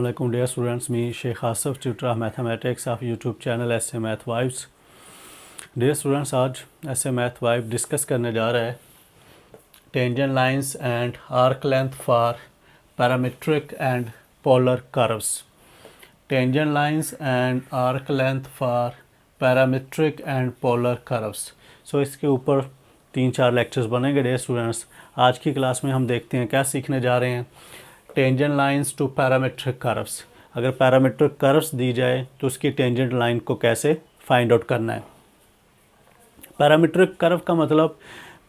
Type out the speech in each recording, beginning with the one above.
Assalamualaikum dear students, me Sheikh Asif, tutor of mathematics of YouTube channel ace math vibes. Dear students, आज ace math vibe discuss करने जा रहा है tangent lines and arc length for parametric and polar curves. Tangent lines and arc length for parametric and polar curves. So इसके ऊपर 3-4 lectures बनेंगे dear students. आज की क्लास में हम देखते हैं क्या सीखने जा रहे हैं। Tangent lines to parametric curves. अगर पैरामीट्रिक कर्व्स दी जाए तो उसकी टेंजेंट लाइन को कैसे फाइंड आउट करना है। पैरामीट्रिक कर्व का मतलब,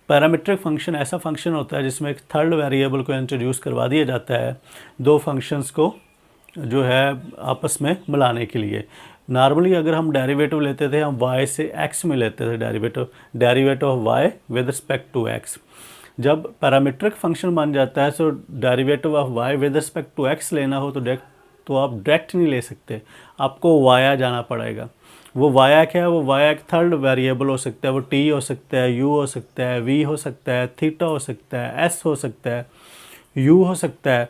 पैरामीट्रिक फंक्शन ऐसा फंक्शन होता है जिसमें एक थर्ड वेरिएबल को इंट्रोड्यूस करवा दिया जाता है दो फंक्शंस को जो है आपस में मिलाने के लिए। नॉर्मली अगर हम डेरिवेटिव लेते थे, हम y से x में लेते थे derivative of y with respect to x। जब पैरामीट्रिक फंक्शन बन जाता है तो derivative of y with respect to x लेना हो तो आप डायरेक्ट नहीं ले सकते, आपको वाया जाना पड़ेगा। वो वाया क्या है? वो वाया एक थर्ड वेरिएबल हो सकता है, वो t हो सकता है, u हो सकता है, v हो सकता है, थीटा हो सकता है, s हो सकता है, u हो सकता है,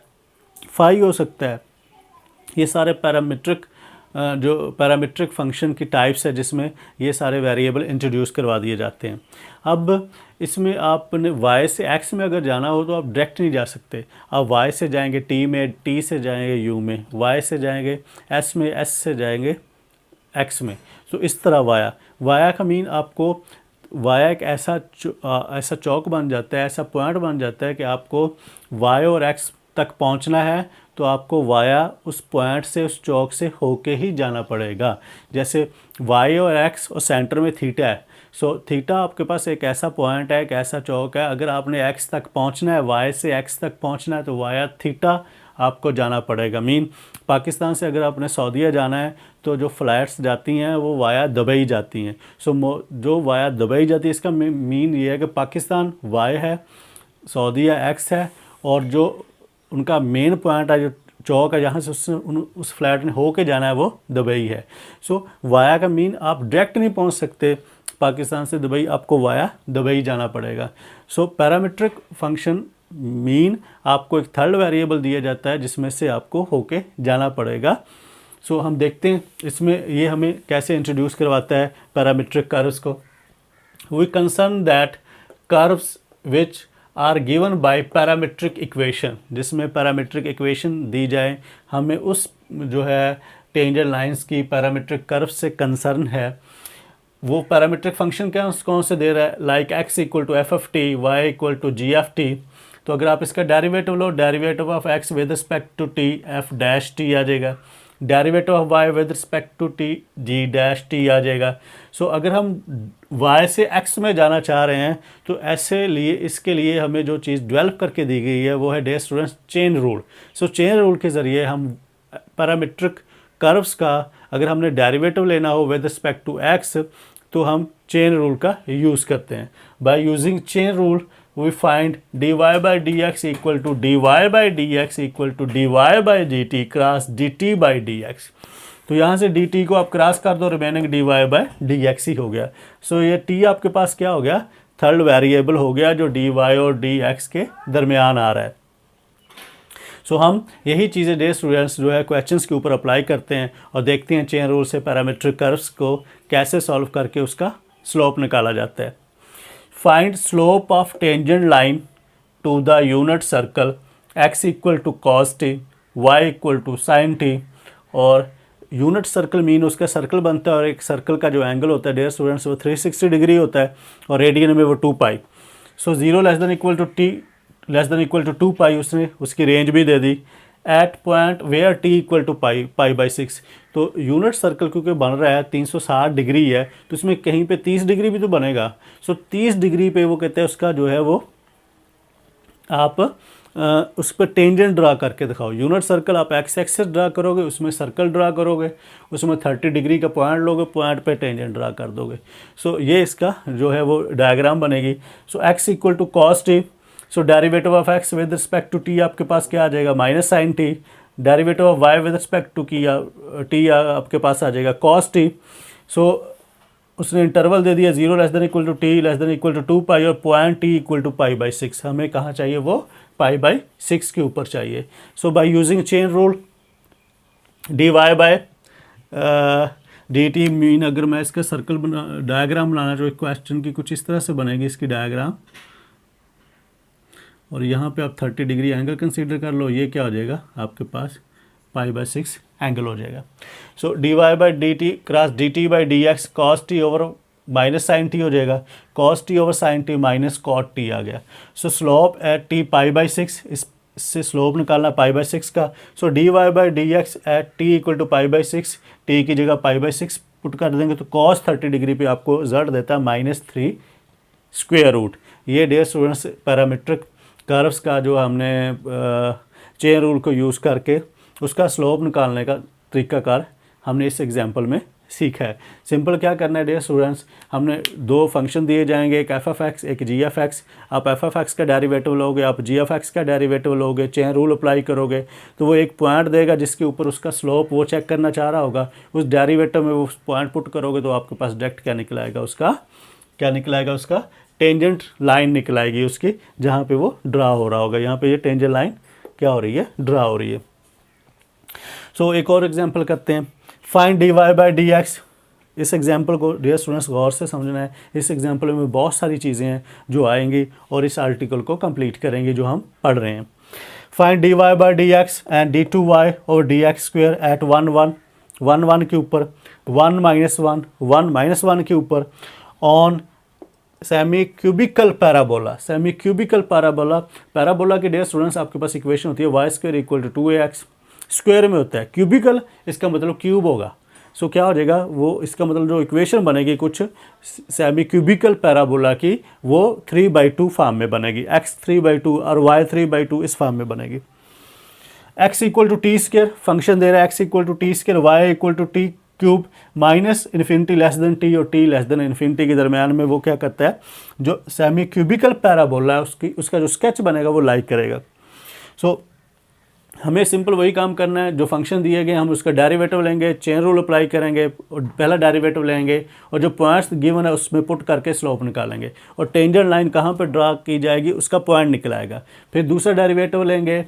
फाई हो सकता है। ये सारे जो पैरामीट्रिक फंक्शन की टाइप्स है जिसमें ये सारे वेरिएबल इंट्रोड्यूस करवा दिए जाते हैं। अब इसमें आपने y से x में अगर जाना हो तो आप डायरेक्ट नहीं जा सकते। आप y से जाएंगे t में, t से जाएंगे u में, y से जाएंगे s में, s से जाएंगे x में। तो इस तरह वाया का मीन आपको वाया एक ऐसा चौक बन जाता है, ऐसा पॉइंट बन जाता है कि आपको y और x तक पहुंचना है तो आपको वाया उस पॉइंट से, उस चौक से होके ही जाना पड़ेगा। जैसे y और x और सेंटर में थीटा है, सो थीटा आपके पास एक ऐसा पॉइंट है, एक ऐसा चौक है। अगर आपने x तक पहुंचना है, y से x तक पहुंचना है तो वाया थीटा आपको जाना पड़ेगा। मीन पाकिस्तान से अगर आपने सऊदीया जाना है तो जो फ़्लाइट्स जाती हैं वो वाया दुबई जाती हैं। सो जो वाया दुबई जाती है इसका मीन ये है कि पाकिस्तान y है, सऊदीया x है, और जो उनका मेन पॉइंट है, जो चौक है जहाँ से उस फ्लैट ने होके जाना है, वो दुबई है। सो वाया का मीन आप डायरेक्ट नहीं पहुँच सकते पाकिस्तान से दुबई, आपको वाया दुबई जाना पड़ेगा। सो पैरामीट्रिक फंक्शन मीन आपको एक थर्ड वेरिएबल दिया जाता है जिसमें से आपको होके जाना पड़ेगा। सो हम देखते हैं इसमें ये हमें कैसे इंट्रोड्यूस करवाता है पैरामीट्रिक कर्व्स को। We concern that curves which are given by parametric equation, जिसमें पैरामीट्रिक इक्वेशन दी जाए, हमें उस जो है टेंजेंट लाइंस की पैरामीट्रिक कर्व से कंसर्न है। वो पैरामीट्रिक फंक्शन क्या कौन से दे रहा है, like x equal to F of T, Y equal to G of T. तो अगर आप इसका डेरिवेटिव लो, derivative of x with respect to T F dash T आ जाएगा, derivative of y with respect to T G dash T आ जाएगा। So अगर हम y से x में जाना चाह रहे हैं तो इसके लिए हमें जो चीज़ डेवलप करके दी गई है वो है डियर स्टूडेंट्स चेन रूल। सो चेन रूल के ज़रिए हम पैरामीट्रिक कर्व्स का अगर हमने डेरिवेटिव लेना हो विद रिस्पेक्ट टू x तो हम चेन रूल का यूज़ करते हैं। Bye using chain rule we find dy by dx equal to dy by dx equal to dy by dt cross dt by dx। तो यहाँ से dt को आप क्रॉस कर दो, रिमेनिंग dy by dx ही हो गया। सो ये t आपके पास क्या हो गया, थर्ड वेरिएबल हो गया जो dy और dx के दरमियान आ रहा है। सो हम यही चीज़ें डे स्टूडेंट्स जो है क्वेश्चंस के ऊपर अप्लाई करते हैं और देखते हैं चेन रूल से पैरामीट्रिक कर्व्स को कैसे सॉल्व करके उसका स्लोप निकाला जाता है। Find slope of tangent line to the unit circle x equal to cos t, y equal to sin t। और यूनिट सर्कल मीन उसका सर्कल बनता है और एक सर्कल का जो एंगल होता है डियर स्टूडेंट्स वो 360 डिग्री होता है और रेडियन में वो 2 pi. So 0 less than equal to T less than equal to 2 pi उसने उसकी रेंज भी दे दी at point where T equal to pi by 6। तो यूनिट सर्कल क्योंकि बन रहा है 360 डिग्री है तो इसमें कहीं पे 30 डिग्री भी तो बनेगा। सो 30 डिग्री पे वो कहते हैं उसका जो है वो आप उस पर टेंजेंट ड्रा करके दिखाओ। यूनिट सर्कल आप एक्स एक्सिस ड्रा करोगे, उसमें सर्कल ड्रा करोगे, उसमें 30 डिग्री का पॉइंट लोगे, पॉइंट पे टेंजेंट ड्रा कर दोगे। सो ये इसका जो है वो डायग्राम बनेगी। So X equal to cos T, so derivative of X with respect to T आपके पास क्या आ जाएगा, minus sine T. Derivative of Y with respect to T आपके पास आ जाएगा कॉस टी। सो उसने इंटरवल दे दिया 0 less than equal to T less than equal to 2 pi और point T equal to pi by 6। हमें कहाँ चाहिए, वो पाई बाई 6 के ऊपर चाहिए। So by using chain rule D Y by D T mean, अगर मैं इसका सर्कल डायग्राम बनाना चाहूँ क्वेश्चन की, कुछ इस तरह से बनेगी इसकी डायग्राम, और यहाँ पे आप 30 डिग्री एंगल कंसीडर कर लो, ये क्या हो जाएगा आपके पास π/6 एंगल हो जाएगा। So D Y by D T cross D T by D X cos T over minus sine T हो जाएगा, cos T over sine T minus cot T आ गया। सो स्लोप एट टी π/6, इससे slope निकालना π/6 का। So D Y by D X at T equal to π/6, T की जगह π/6 put कर देंगे तो कॉस 30 डिग्री पे आपको रिजल्ट देता है -3 स्क्वेयर रूट। ये डियर स्टूडेंट्स पैरामीट्रिक कर्व्स का जो हमने चेन रूल को यूज़ करके उसका स्लोप निकालने का तरीकाकार हमने इस एग्जांपल में सीखा है। सिंपल क्या करना है डियर स्टूडेंट्स, हमने दो फंक्शन दिए जाएंगे, एक एफ एफ एक्स एक जी एफ एक्स। आप एफ एफ एक्स का डेरिवेटिव लोगे, आप जी एफ एक्स का डेरिवेटिव लोगे, चेन रूल अप्लाई करोगे तो वो एक पॉइंट देगा जिसके ऊपर उसका स्लोप वो चेक करना चाह रहा होगा, उस डेरिवेटिव में वो पॉइंट पुट करोगे तो आपके पास डायरेक्ट क्या निकल आएगा, उसका टेंजेंट लाइन निकल आएगी उसकी, जहाँ पे वो ड्रा हो रहा होगा। यहाँ पे ये टेंजेंट लाइन क्या हो रही है, ड्रा हो रही है। सो एक और एग्जांपल करते हैं, find D Y by D X. इस एग्जांपल को डियर स्टूडेंट्स गौर से समझना है। इस एग्जांपल में बहुत सारी चीज़ें हैं जो आएंगी और इस आर्टिकल को कंप्लीट करेंगे जो हम पढ़ रहे हैं। Find D Y by D X and D two Y और डी एक्स स्क्वेयर एट 1 के ऊपर 1 के ऊपर on semi cubical parabola. Parabola के डियर स्टूडेंट्स आपके पास इक्वेशन होती है Y square equal to 2ax, square में होता है, क्यूबिकल इसका मतलब क्यूब होगा। सो क्या हो जाएगा वो, इसका मतलब जो इक्वेशन बनेगी कुछ सेमी क्यूबिकल पैराबोला की, वो 3/2 फॉर्म में बनेगी, x 3/2 और y 3/2 इस फॉर्म में बनेगी। x equal to T square function दे रहा है, x equal to T square, y equal to T cube, minus infinity less than T और टी लेस देन इन्फिनिटी के दरमियान में वो क्या करता है, जो सेमी क्यूबिकल पैराबोला है उसका जो स्केच बनेगा वो लाइक करेगा। सो हमें सिंपल वही काम करना है, जो फंक्शन दिए गए हम उसका डेरिवेटिव लेंगे, चेन रूल अप्लाई करेंगे और पहला डेरिवेटिव लेंगे और जो पॉइंट्स गिवन है उसमें पुट करके स्लोप निकालेंगे और टेंजेंट लाइन कहाँ पर ड्रा की जाएगी उसका पॉइंट निकल आएगा। फिर दूसरा डेरिवेटिव लेंगे,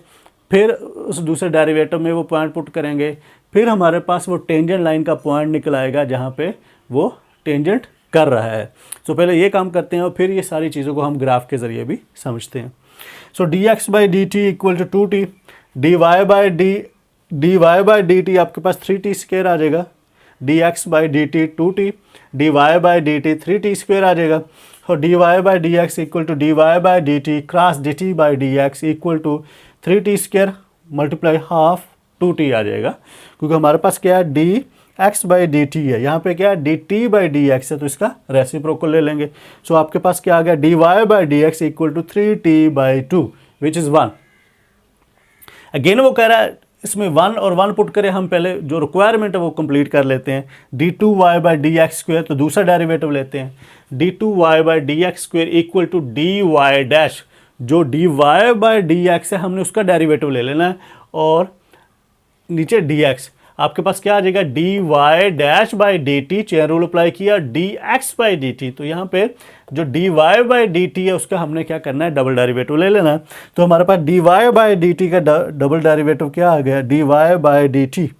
फिर उस दूसरे डेरिवेटिव में वो पॉइंट पुट करेंगे, फिर हमारे पास वो टेंजेंट लाइन का पॉइंट निकल आएगा जहाँ पे वो टेंजेंट कर रहा है। सो पहले ये काम करते हैं और फिर ये सारी चीज़ों को हम ग्राफ के ज़रिए भी समझते हैं। So D X by D T equal to 2t, D Y by D T आपके पास 3t स्क्वायर आ जाएगा, D X by D T 2t, D Y by D T 3t square आ जाएगा, और D Y by D X equal to D Y by D T cross D T by D X equal to 3t square multiply half 2t आ जाएगा, क्योंकि हमारे पास क्या है D X by D T है, यहाँ पे क्या है D T by D X है तो इसका रेसिप्रोकल ले लेंगे। सो आपके पास क्या आ गया D Y by D X equal to 3t/2 which is 1। Again वो कह रहा है इसमें 1 और 1 पुट करें, हम पहले जो रिक्वायरमेंट है वो कंप्लीट कर लेते हैं। D two Y by D X square, तो दूसरा डेरिवेटिव लेते हैं, D two Y by D X square equal to D Y dash, जो D Y by D X है हमने उसका डेरिवेटिव ले लेना है, और नीचे डी एक्स आपके पास क्या आ जाएगा D Y dash by D T, chain rule apply किया, D X by D T, तो यहाँ पे जो D Y by D T है उसका हमने क्या करना है डबल डेरिवेटिव ले लेना है। तो हमारे पास D Y by D T का डबल डेरिवेटिव क्या आ गया D Y by D T,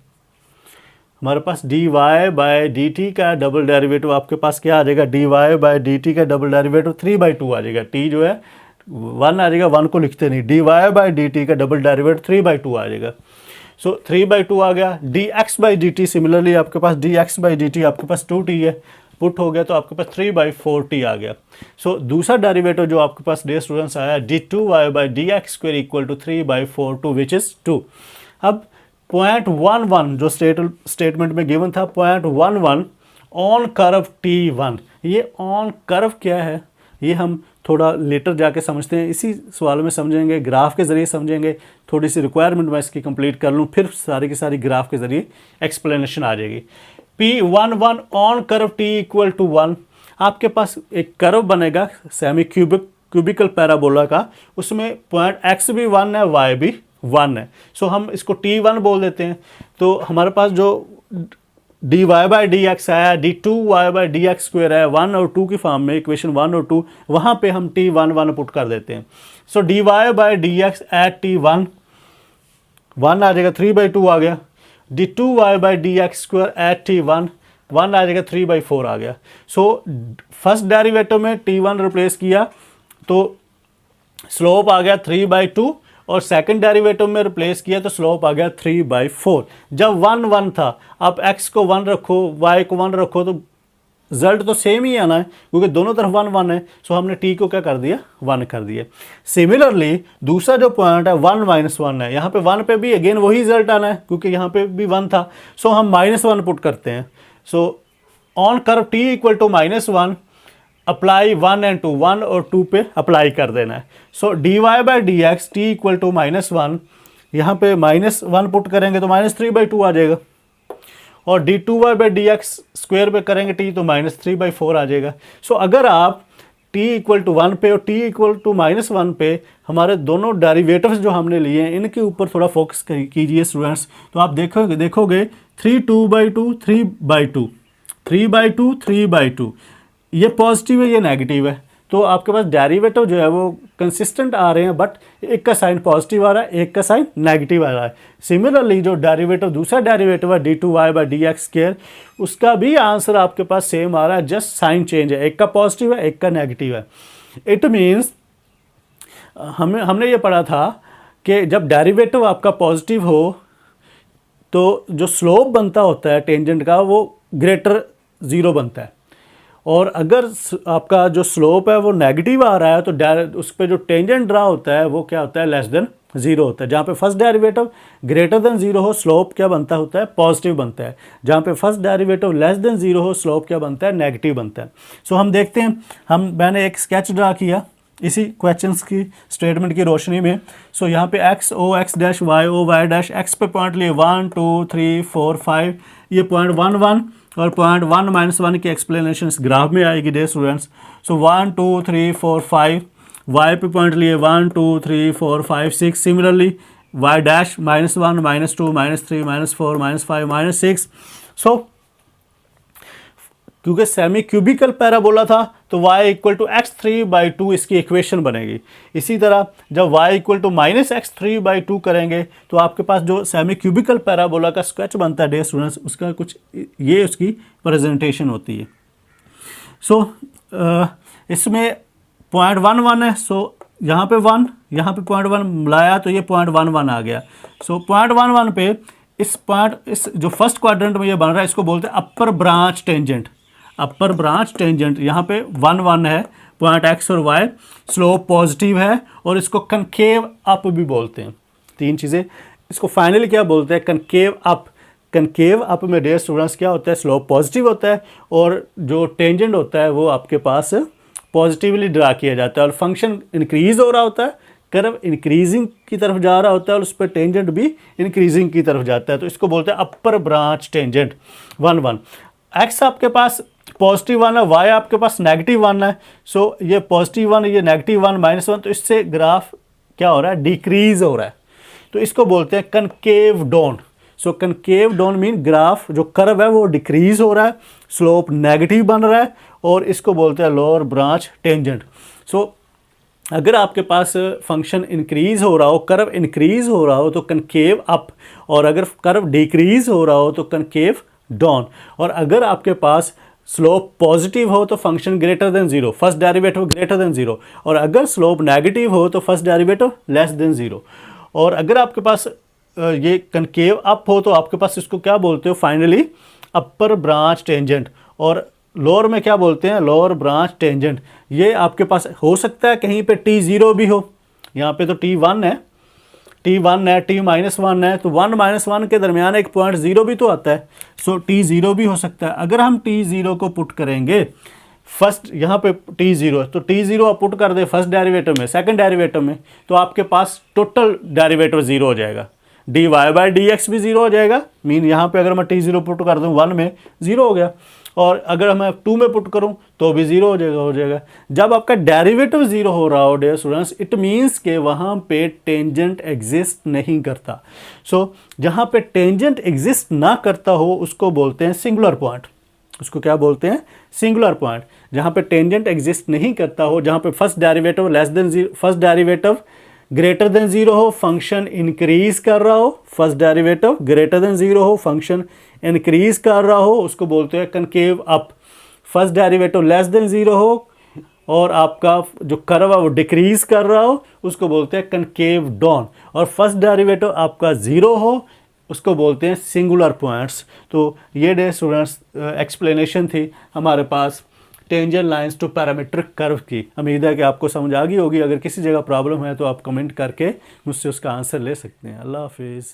हमारे पास D Y by D T का डबल डेरिवेटिव आपके पास क्या आ जाएगा D Y by D T का डबल डेरिवेटिव 3/2 आ जाएगा, टी जो है 1 आ जाएगा, 1 को लिखते नहीं, D Y by D T का डबल डेरिवेटिव 3/2 आ जाएगा। सो 3/2 आ गया, D X by D T similarly आपके पास D X by D T आपके पास 2t है, पुट हो गया तो आपके पास 3/4t आ गया। सो दूसरा डेरिवेटिव जो आपके पास डियर स्टूडेंट्स आया D two Y by D x square equal to 3/4 which is 2। अब 0.11 जो स्टेटमेंट में गिवन था 0.11 ऑन कर्व T1, ये ऑन कर्व क्या है ये हम थोड़ा लेटर जाके समझते हैं, इसी सवाल में समझेंगे, ग्राफ के ज़रिए समझेंगे। थोड़ी सी रिक्वायरमेंट मैं इसकी कंप्लीट कर लूँ, फिर सारी की सारी ग्राफ के ज़रिए एक्सप्लेनेशन आ जाएगी। P11 on curve T equal to 1, आपके पास एक कर्व बनेगा सेमी क्यूबिकल पैराबोला का, उसमें पॉइंट x भी 1 है y भी 1 है। सो हम इसको T1 बोल देते हैं। तो हमारे पास जो D Y by D X आया, D two Y by D X square है 1 और 2 की फॉर्म में, इक्वेशन 1 और 2, वहाँ पे हम T1 पुट कर देते हैं। So D Y by D X at T1 1 आ जाएगा, 3/2 आ गया, d2y/dx² एट t1, 1 आ जाएगा, 3/4 आ गया। सो फर्स्ट डेरिवेटिव में t1 रिप्लेस किया तो स्लोप आ गया 3/2, और सेकंड डेरिवेटिव में रिप्लेस किया तो स्लोप आ गया 3/4। जब 1 1 था, आप x को 1 रखो, y को 1 रखो, तो रिजल्ट तो सेम ही आना है क्योंकि दोनों तरफ 1 1 है। सो हमने t को क्या कर दिया, 1 कर दिया। सिमिलरली दूसरा जो पॉइंट है 1 -1 है, यहाँ पे 1 पे भी अगेन वही रिजल्ट आना है क्योंकि यहाँ पे भी 1 था। सो हम -1 पुट करते हैं। So on curve t equal to -1 apply 1 and 2, 1 और 2 पे अप्लाई कर देना है। सो dy/dx t इक्वल टू -1, यहाँ पे -1 पुट करेंगे तो -3/2 आ जाएगा, और d2y/dx² पे करेंगे t तो -3/4 आ जाएगा। सो अगर आप t इक्वल टू 1 पे और t इक्वल टू -1 पे हमारे दोनों डेरिवेटिव्स जो हमने लिए हैं इनके ऊपर थोड़ा फोकस कीजिए स्टूडेंट्स, तो आप देखोगे 3 2/2 3/2 3/2 3/2, ये पॉजिटिव है, ये नेगेटिव है। तो आपके पास डेरिवेटिव जो है वो कंसिस्टेंट आ रहे हैं, बट एक का साइन पॉजिटिव आ रहा है, एक का साइन नेगेटिव आ रहा है। सिमिलरली जो डेरिवेटिव दूसरा डेरिवेटिव है d2y/dx², उसका भी आंसर आपके पास सेम आ रहा है, जस्ट साइन चेंज है, एक का पॉजिटिव है, एक का नेगेटिव है। इट मीन्स हमने ये पढ़ा था कि जब डेरिवेटिव आपका पॉजिटिव हो तो जो स्लोप बनता होता है टेंजेंट का वो ग्रेटर 0 बनता है, और अगर आपका जो स्लोप है वो नेगेटिव आ रहा है तो उस पर जो टेंजेंट ड्रा होता है वो क्या होता है, लेस देन 0 होता है। जहाँ पे फर्स्ट डेरिवेटिव ग्रेटर देन 0 हो, स्लोप क्या बनता होता है, पॉजिटिव बनता है। जहाँ पे फर्स्ट डेरिवेटिव लेस देन 0 हो, स्लोप क्या बनता है, नेगेटिव बनता है। सो हम देखते हैं, मैंने एक स्केच ड्रा किया इसी क्वेश्चंस की स्टेटमेंट की रोशनी में। सो यहाँ पे x o x dash y o y dash, x पे पॉइंट लिए 1 2 3 4 5, ये पॉइंट 1 1 और पॉइंट 1 -1 की एक्सप्लेनेशन इस ग्राफ में आएगी डे स्टूडेंट्स। सो 1 2 3 4 5, y पे पॉइंट लिए 1 2 3 4 5 6, सिमिलरली y डैश -1 -2 -3 -4 -5 -6। सो क्योंकि सेमी क्यूबिकल पैराबोला था तो y इक्वल टू x3/2 इसकी इक्वेशन बनेगी। इसी तरह जब y इक्वल टू -x3/2 करेंगे तो आपके पास जो सेमी क्यूबिकल पैराबोला का स्केच बनता है डे स्टूडेंट्स, उसका कुछ ये उसकी प्रेजेंटेशन होती है। सो इसमें पॉइंट 1 1 है, सो यहाँ पे 1, यहाँ पे पॉइंट 1 मिलाया तो ये पॉइंट 1 1 आ गया। सो पॉइंट 1 1 पे इस जो फर्स्ट क्वाड्रेंट में ये बन रहा है इसको बोलते हैं अपर ब्रांच टेंजेंट। अपर ब्रांच टेंजेंट यहाँ पे 1 1 है, पॉइंट x और y, स्लोप पॉजिटिव है, और इसको कनकेव अप भी बोलते हैं। 3 चीज़ें, इसको फाइनली क्या बोलते हैं, कनकेव अप। कनकेव अप में डियर स्टूडेंट्स क्या होता है, स्लोप पॉजिटिव होता है और जो टेंजेंट होता है वो आपके पास पॉजिटिवली ड्रा किया जाता है, और फंक्शन इंक्रीज हो रहा होता है, कर्व इंक्रीजिंग की तरफ जा रहा होता है, और उस पर टेंजेंट भी इंक्रीजिंग की तरफ जाता है। तो इसको बोलते हैं अपर ब्रांच टेंजेंट 1 1। x आपके पास पॉजिटिव 1 है, y आपके पास नेगेटिव 1 है। सो ये पॉजिटिव 1, ये नेगेटिव 1 -1, तो इससे ग्राफ क्या हो रहा है, डिक्रीज हो रहा है। तो इसको बोलते हैं कनकेव डाउन। सो कनकेव डाउन मीन ग्राफ जो कर्व है वो डिक्रीज हो रहा है, स्लोप नेगेटिव बन रहा है, और इसको बोलते हैं लोअर ब्रांच टेंजेंट। सो अगर आपके पास फंक्शन इंक्रीज हो रहा हो, कर्व इंक्रीज हो रहा हो तो कनकेव अप, और अगर कर्व डिक्रीज हो रहा हो तो कनकेव डाउन। और अगर आपके पास स्लोप पॉजिटिव हो तो function greater than 0, first derivative greater than 0, और अगर स्लोप नेगेटिव हो तो फर्स्ट डेरिवेटिव लेस देन 0। और अगर आपके पास ये कनकेव अप हो तो आपके पास इसको क्या बोलते हो, फाइनली अपर ब्रांच टेंजेंट, और लोअर में क्या बोलते हैं, लोअर ब्रांच टेंजेंट। ये आपके पास हो सकता है कहीं पे t0 भी हो, यहाँ पे तो t1 है, t1 है, t -1 है, तो 1 -1 के दरमियान एक पॉइंट 0 भी तो आता है। सो t0 भी हो सकता है। अगर हम t0 को पुट करेंगे फर्स्ट, यहाँ पे t0 है तो t0 आप पुट कर दे फर्स्ट डेरिवेटिव में, सेकंड डेरिवेटिव में, तो आपके पास टोटल डेरिवेटिव 0 हो जाएगा, dy/dx भी 0 हो जाएगा। मीन यहाँ पे अगर मैं t0 पुट कर दूँ 1 में 0 हो गया, और अगर मैं 2 में पुट करूं तो भी 0 हो जाएगा। जब आपका डेरिवेटिव 0 हो रहा हो डियर स्टूडेंट्स, इट मीन्स के वहाँ पे टेंजेंट एग्जिस्ट नहीं करता। सो जहाँ पे टेंजेंट एग्जिस्ट ना करता हो उसको बोलते हैं सिंगुलर पॉइंट। उसको क्या बोलते हैं, सिंगुलर पॉइंट। जहाँ पे टेंजेंट एग्जिस्ट नहीं करता हो, जहाँ पे first derivative less than 0, first derivative greater than zero हो, फंक्शन इंक्रीज कर रहा हो, first derivative greater than zero हो, फंक्शन इंक्रीज कर रहा हो, उसको बोलते हैं concave up. First derivative less than zero हो और आपका जो कर्व है वो डिक्रीज कर रहा हो, उसको बोलते हैं कनकेव डाउन। और फर्स्ट डेरिवेटिव आपका ज़ीरो हो, उसको बोलते हैं सिंगुलर पॉइंट्स। तो ये डे स्टूडेंट्स एक्सप्लेनेशन थी हमारे पास tangent lines to parametric curve की। उम्मीद है कि आपको समझ आ गई होगी। अगर किसी जगह प्रॉब्लम है तो आप कमेंट करके मुझसे उसका आंसर ले सकते हैं। अल्लाह हाफिज़।